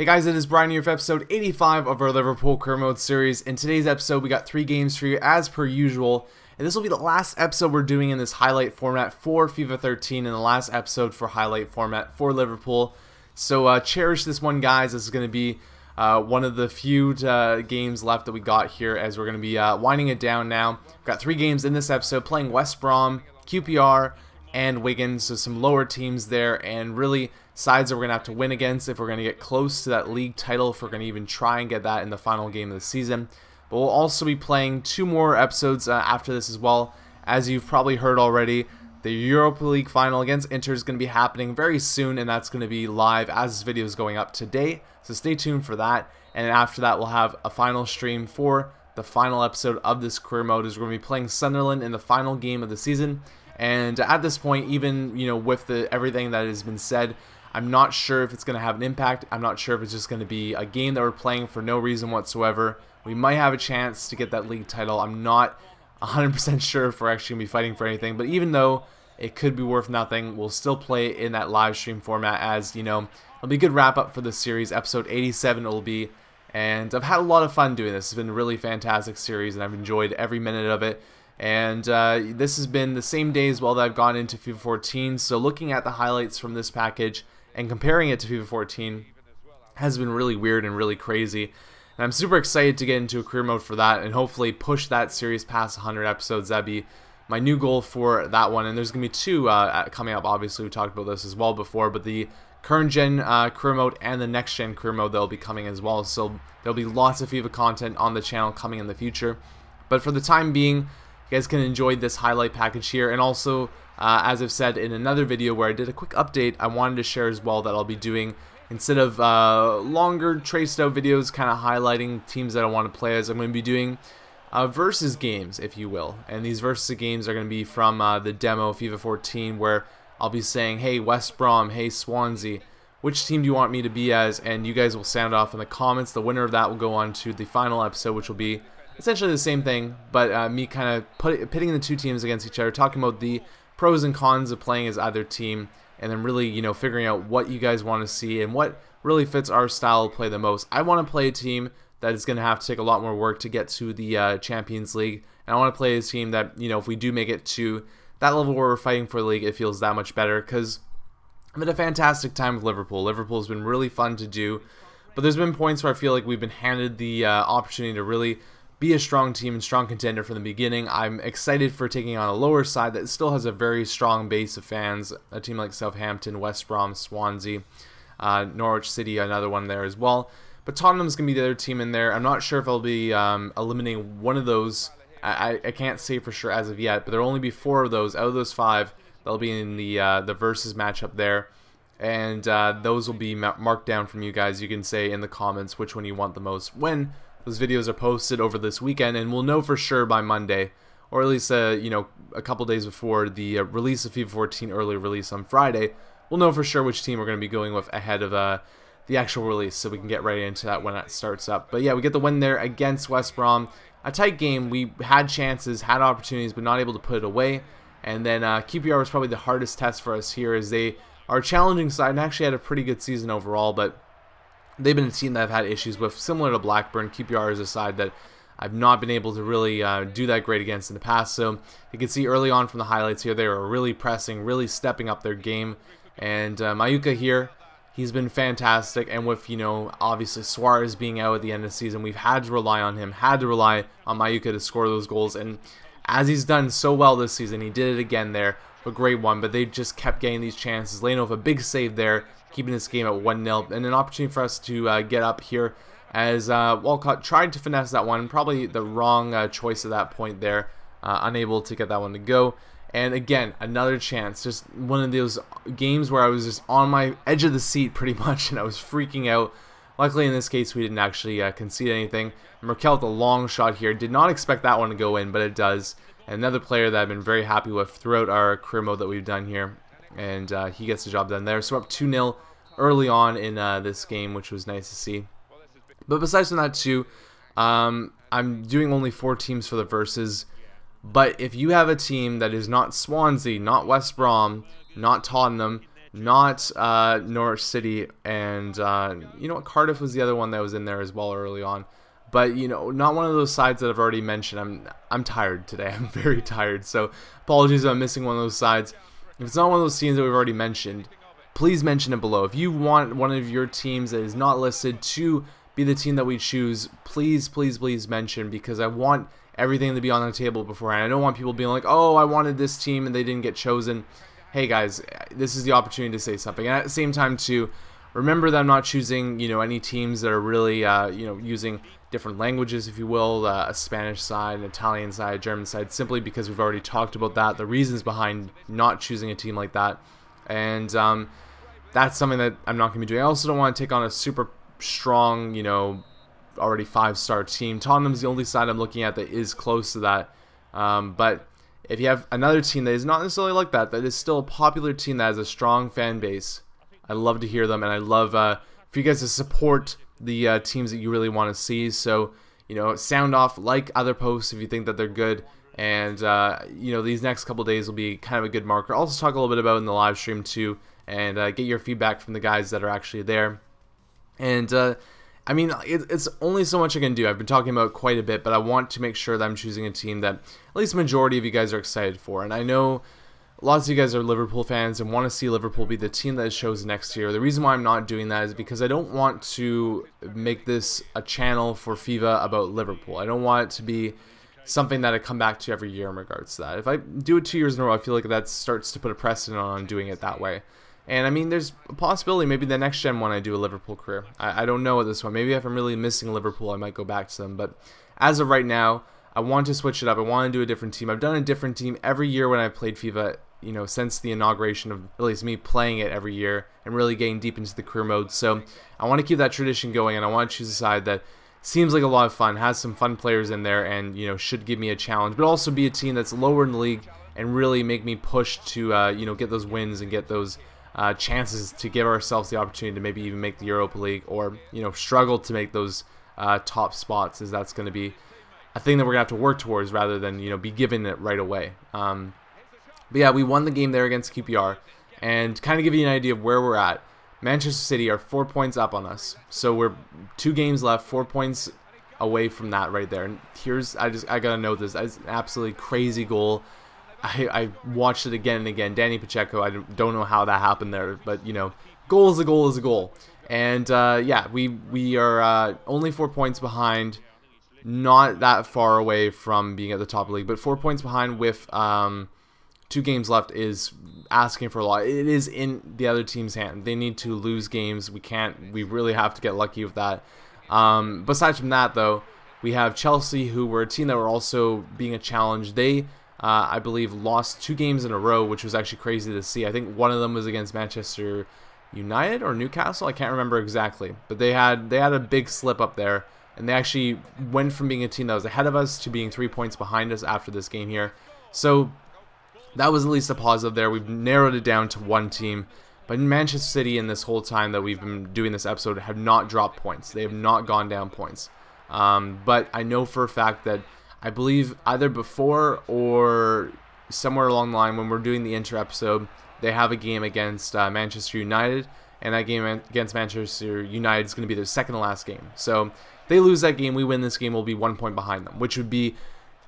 Hey guys, it is Brydo here for episode 85 of our Liverpool career mode series. In today's episode, we got 3 games for you as per usual, and this will be the last episode we're doing in this highlight format for FIFA 13 and the last episode for highlight format for Liverpool. So cherish this one, guys. This is going to be one of the few games left that we got here, as we're going to be winding it down now. We've got 3 games in this episode, playing West Brom, QPR, and Wigan, so some lower teams there, and really sides that we're going to have to win against if we're going to get close to that league title, if we're going to even try and get that in the final game of the season. But we'll also be playing 2 more episodes after this as well. As you've probably heard already, the Europa League final against Inter is going to be happening very soon, and that's going to be live as this video is going up today, so stay tuned for that. And after that, we'll have a final stream for the final episode of this career mode, as we're going to be playing Sunderland in the final game of the season. And at this point, even with everything that has been said, I'm not sure if it's going to have an impact. I'm not sure if it's just going to be a game that we're playing for no reason whatsoever. We might have a chance to get that league title. I'm not 100% sure if we're actually going to be fighting for anything. But even though it could be worth nothing, we'll still play it in that live stream format, as it'll be a good wrap up for this series. Episode 87 it will be. And I've had a lot of fun doing this. It's been a really fantastic series, and I've enjoyed every minute of it. And this has been the same day as well that I've gone into FIFA 14. So looking at the highlights from this package and comparing it to FIFA 14 has been really weird and really crazy. And I'm super excited to get into a career mode for that and hopefully push that series past 100 episodes. That'd be my new goal for that one. And there's going to be 2 coming up. Obviously, we talked about this as well before, but the current gen career mode and the next gen career mode, they'll be coming as well. So there'll be lots of FIFA content on the channel coming in the future. But for the time being, you guys can enjoy this highlight package here. And also, as I've said in another video where I did a quick update, I wanted to share as well that I'll be doing, instead of longer traced out videos kind of highlighting teams that I want to play as, I'm going to be doing versus games, if you will. And these versus games are going to be from the demo FIFA 14, where I'll be saying, hey West Brom, hey Swansea, which team do you want me to be as? And you guys will sound off in the comments. The winner of that will go on to the final episode, which will be essentially the same thing, but me kind of pitting the 2 teams against each other, talking about the pros and cons of playing as either team, and then really, figuring out what you guys want to see and what really fits our style of play the most. I want to play a team that is going to have to take a lot more work to get to the Champions League, and I want to play a team that, if we do make it to that level where we're fighting for the league, it feels that much better, because I've had a fantastic time with Liverpool. Liverpool's been really fun to do, but there's been points where I feel like we've been handed the opportunity to really be a strong team and strong contender from the beginning. I'm excited for taking on a lower side that still has a very strong base of fans, a team like Southampton, West Brom, Swansea, Norwich City, another one there as well. But Tottenham's going to be the other team in there. I'm not sure if I'll be eliminating one of those. I can't say for sure as of yet, but there will only be 4 of those. Out of those 5, they'll be in the versus matchup there. And those will be marked down from you guys. You can say in the comments which one you want the most when those videos are posted over this weekend, and we'll know for sure by Monday, or at least a couple days before the release of FIFA 14 early release on Friday. We'll know for sure which team we're going to be going with ahead of the actual release, so we can get right into that when that starts up. But yeah, we get the win there against West Brom. A tight game. We had chances, had opportunities, but not able to put it away. And then QPR was probably the hardest test for us here, as they are a challenging side and actually had a pretty good season overall, but they've been a team that I've had issues with, similar to Blackburn. QPR is a side that I've not been able to really do that great against in the past. So you can see early on from the highlights here, they were really pressing, really stepping up their game. And Mayuka here, he's been fantastic. And with, obviously Suarez being out at the end of the season, we've had to rely on him, had to rely on Mayuka to score those goals. And as he's done so well this season, he did it again there. A great one, but they just kept getting these chances. Leno with a big save there, keeping this game at 1-0, and an opportunity for us to get up here, as Walcott tried to finesse that one. Probably the wrong choice at that point there, unable to get that one to go. And again, another chance, just one of those games where I was just on my edge of the seat pretty much, and I was freaking out. Luckily in this case we didn't actually concede anything. Merkel with a long shot here, did not expect that one to go in, but it does. And another player that I've been very happy with throughout our career mode that we've done here, and he gets the job done there. So we're up 2-0 early on in this game, which was nice to see. But besides from that too, I'm doing only 4 teams for the versus. But if you have a team that is not Swansea, not West Brom, not Tottenham, not Norwich City, and you know what, Cardiff was the other one that was in there as well early on. But you know, not one of those sides that I've already mentioned. I'm tired today. I'm very tired. So apologies if I'm missing one of those sides. If it's not one of those teams that we've already mentioned, please mention it below. If you want one of your teams that is not listed to be the team that we choose, please, please, please mention, because I want everything to be on the table beforehand. I don't want people being like, oh, I wanted this team and they didn't get chosen. Hey guys, this is the opportunity to say something. And at the same time too, remember that I'm not choosing, you know, any teams that are really, you know, using different languages, if you will, a Spanish side, an Italian side, a German side, simply because we've already talked about that, the reasons behind not choosing a team like that. And that's something that I'm not going to be doing. I also don't want to take on a super strong, you know, already 5-star team. Tottenham's the only side I'm looking at that is close to that. But if you have another team that is not necessarily like that, that is still a popular team that has a strong fan base, I love to hear them, and I love for you guys to support the teams that you really want to see. So, you know, sound off, like other posts if you think that they're good, and you know, these next couple days will be kind of a good marker. I'll also talk a little bit about in the live stream too, and get your feedback from the guys that are actually there. And I mean, it's only so much I can do. I've been talking about quite a bit, but I want to make sure that I'm choosing a team that at least the majority of you guys are excited for. And I know lots of you guys are Liverpool fans and want to see Liverpool be the team that is chosen next year. The reason why I'm not doing that is because I don't want to make this a channel for FIFA about Liverpool. I don't want it to be something that I come back to every year in regards to that. If I do it 2 years in a row, I feel like that starts to put a precedent on doing it that way. And I mean, there's a possibility maybe the next gen one I do a Liverpool career. I don't know at this one. Maybe if I'm really missing Liverpool, I might go back to them. But as of right now, I want to switch it up. I want to do a different team. I've done a different team every year when I've played FIFA, you know, since the inauguration of at least me playing it every year and really getting deep into the career mode. So I want to keep that tradition going, and I want to choose a side that seems like a lot of fun, has some fun players in there, and, you know, should give me a challenge, but also be a team that's lower in the league and really make me push to, you know, get those wins and get those chances to give ourselves the opportunity to maybe even make the Europa League, or, you know, struggle to make those top spots, as that's going to be a thing that we're going to have to work towards rather than, you know, be given it right away. But yeah, we won the game there against QPR, and kind of give you an idea of where we're at. Manchester City are 4 points up on us, so we're 2 games left, 4 points away from that right there. And here's, I gotta note this, it's an absolutely crazy goal. I watched it again and again. Danny Pacheco, I don't know how that happened there, but, you know, goal is a goal is a goal. And yeah, we are only 4 points behind, not that far away from being at the top of the league, but 4 points behind with 2 games left is asking for a lot. It is in the other team's hand. They need to lose games. We really have to get lucky with that. Besides from that, though, we have Chelsea, who were a team that were also being a challenge. They I believe lost 2 games in a row, which was actually crazy to see. I think one of them was against Manchester United or Newcastle. I can't remember exactly, but they had a big slip up there, and they actually went from being a team that was ahead of us to being 3 points behind us after this game here. So that was at least a positive there. We've narrowed it down to 1 team. But Manchester City, in this whole time that we've been doing this episode, have not dropped points. They have not gone down points. But I know for a fact that I believe either before or somewhere along the line when we're doing the Inter episode, they have a game against Manchester United, and that game against Manchester United is going to be their second to last game. So if they lose that game, we win this game, we'll be 1 point behind them, which would be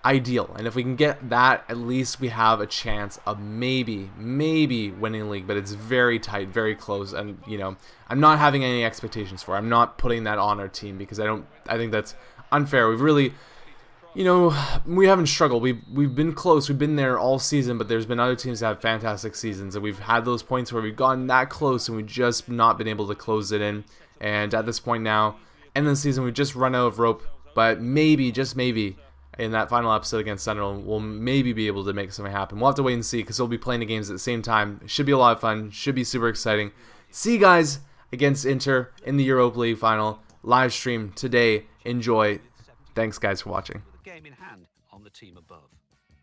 ideal. And if we can get that, at least we have a chance of maybe winning the league. But it's very tight, very close, and, you know, I'm not having any expectations for it. I'm not putting that on our team because I think that's unfair. We've really, you know, we haven't struggled. We've been close. We've been there all season, but there's been other teams that have fantastic seasons, and we've had those points where we've gotten that close and we've just not been able to close it in. And at this point now, end of the season, we've just run out of rope. But maybe, just maybe, in that final episode against Sunderland, we'll maybe be able to make something happen. We'll have to wait and see, because we'll be playing the games at the same time. It should be a lot of fun. Should be super exciting. See you guys against Inter in the Europa League final live stream today. Enjoy. Thanks, guys, for watching. Game in hand on the team above.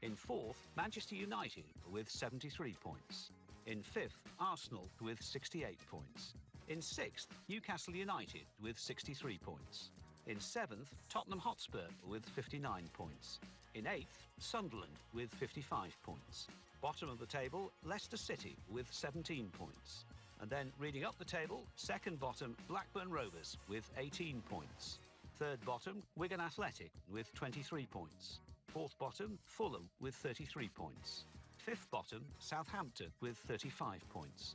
In 4th, Manchester United with 73 points. In 5th, Arsenal with 68 points. In 6th, Newcastle United with 63 points. In 7th, Tottenham Hotspur with 59 points. In 8th, Sunderland with 55 points. Bottom of the table, Leicester City with 17 points. And then reading up the table, second bottom, Blackburn Rovers with 18 points. Third bottom, Wigan Athletic with 23 points. Fourth bottom, Fulham with 33 points. Fifth bottom, Southampton with 35 points.